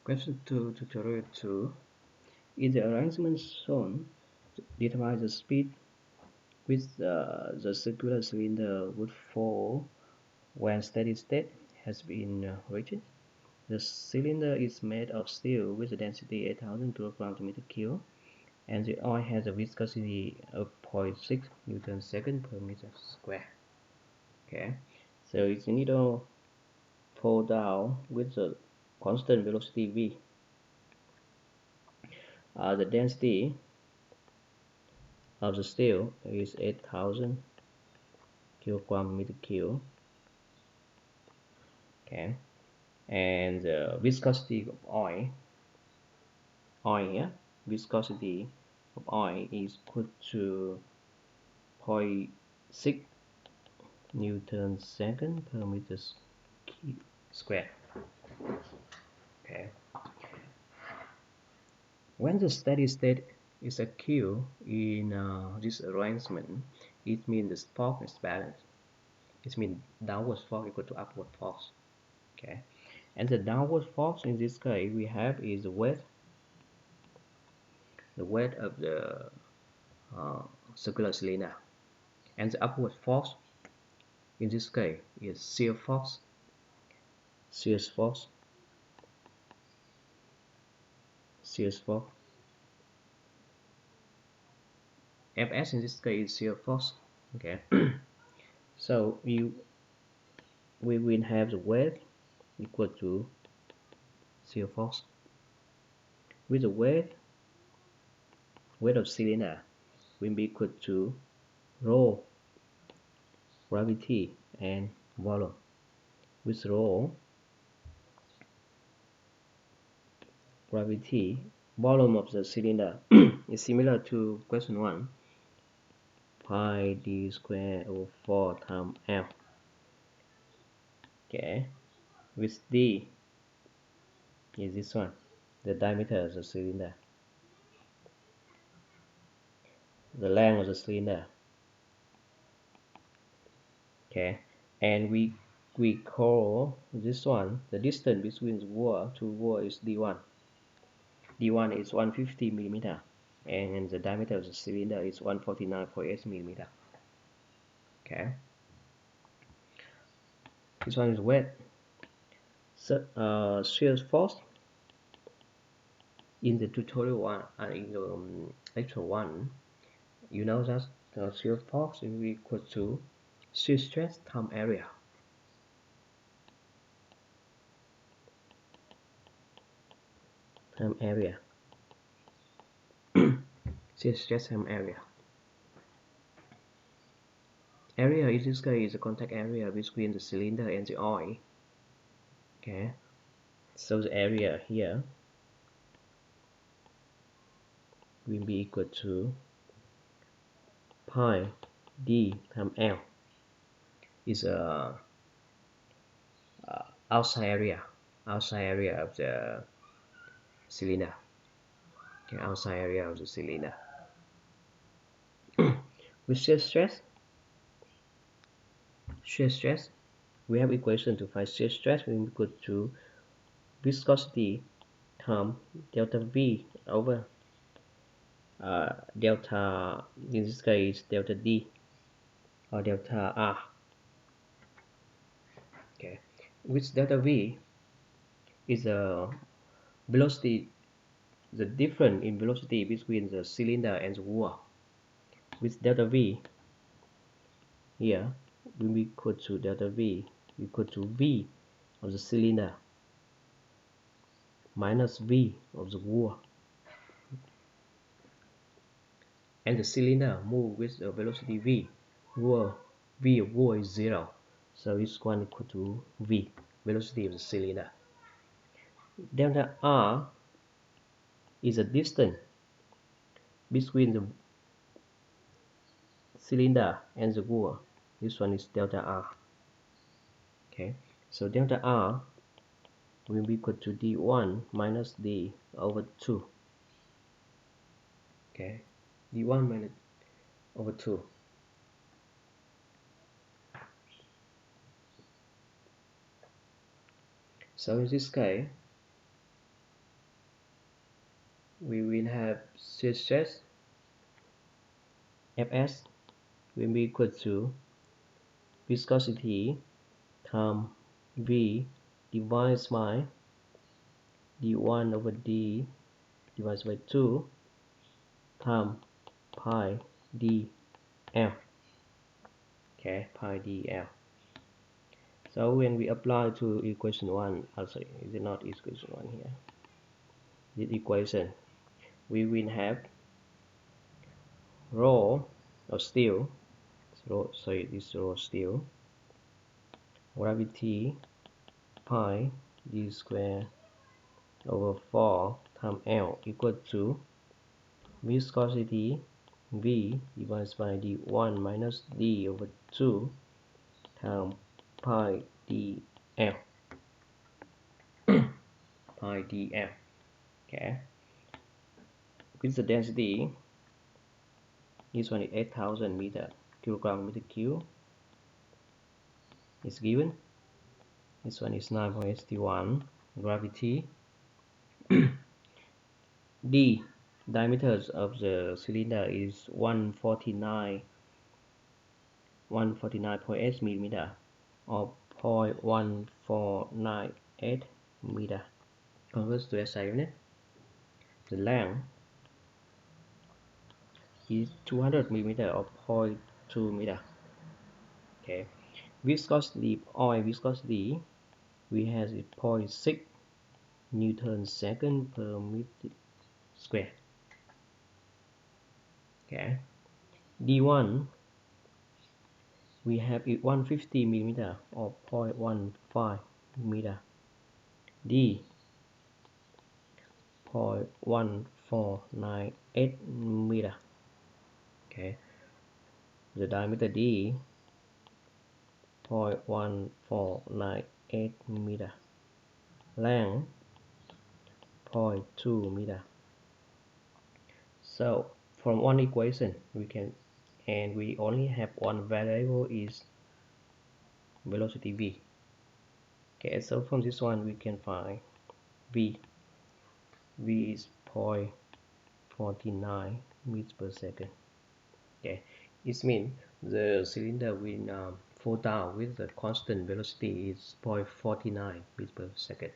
Question 2, tutorial 2. In the arrangement shown, determine the speed which the circular cylinder would fall when steady state has been reached. The cylinder is made of steel with a density 8,000 kg per meter cube, and the oil has a viscosity of 0.6 Newton second per meter square. Okay, so it's a needle pull down with a constant velocity v. The density of the steel is 8,000 kilogram meter cube. Okay, and the viscosity of oil viscosity of oil is equal to 0.6 Newton second per meter square. Okay, when the steady state is achieved in this arrangement, it means the force is balanced. It means downward force equal to upward force. Okay, and the downward force in this case we have is the weight of the circular cylinder, and the upward force in this case is shear force. Shear force. Fs in this case is shear force. Okay, so we will have the weight equal to shear force with the weight of cylinder will be equal to rho gravity and volume, with rho gravity volume of the cylinder is similar to question 1, pi d square over 4 times L. Okay, with d is this one, the diameter of the cylinder, the length of the cylinder. Okay, and we call this one the distance between the wall to wall is d1. d1 is 150 millimeter, and the diameter of the cylinder is 149.8 millimeter. Okay, this one is weight. So shear force in the tutorial one and in the lecture one, you know that the shear force is equal to shear stress times area. Shear stress times area. Area in this case is the contact area between the cylinder and the oil. Okay, so the area here will be equal to pi d times L is a outside area of the cylinder. Okay, outside area of the cylinder. With shear stress, we have equation to find shear stress will be equal to viscosity times delta V over delta, in this case delta D or delta R. Okay, which delta V is a velocity, the difference in velocity between the cylinder and the wall. With delta V here will be equal to delta V equal to V of the cylinder minus V of the wall, and the cylinder move with the velocity V. V of wall is 0, so it's 1 equal to V, velocity of the cylinder. Delta R is a distance between the cylinder and the wall. This one is delta R. Okay, so delta R will be equal to D1 minus D over 2. Okay, D1 minus over 2. So in this case, will have shear stress Fs will be equal to viscosity times V divided by d1 over d divided by 2 times pi dl. Okay, pi dl. So when we apply to equation 1, also is it not equation 1 here? This equation, we will have rho of steel, this rho steel, gravity pi d square over 4 times L equal to viscosity V divided by d1 minus d over 2 times pi dl. Pi dl. Okay. With the density, this one is 8,000 kilogram meter cube is given. This one is 9.81. Gravity d diameter of the cylinder is 149.8 millimeter or 0.1498 meter. Converts to SI unit. The length is 200 millimeter or 0.2 meter. Okay. Viscosity, oil viscosity, we have 0.6 Newton second per meter square. Okay. D1, we have 150 millimeter or 0.15 meter. D 0.1498 meter. Okay. The diameter D 0.1498 meter. Length 0.2 meter. So from one equation we can, and we only have one variable is velocity v. Okay, so from this one we can find v is 0.49 meters per second. Okay, it means the cylinder will fall down with the constant velocity is 0.49 meters per second.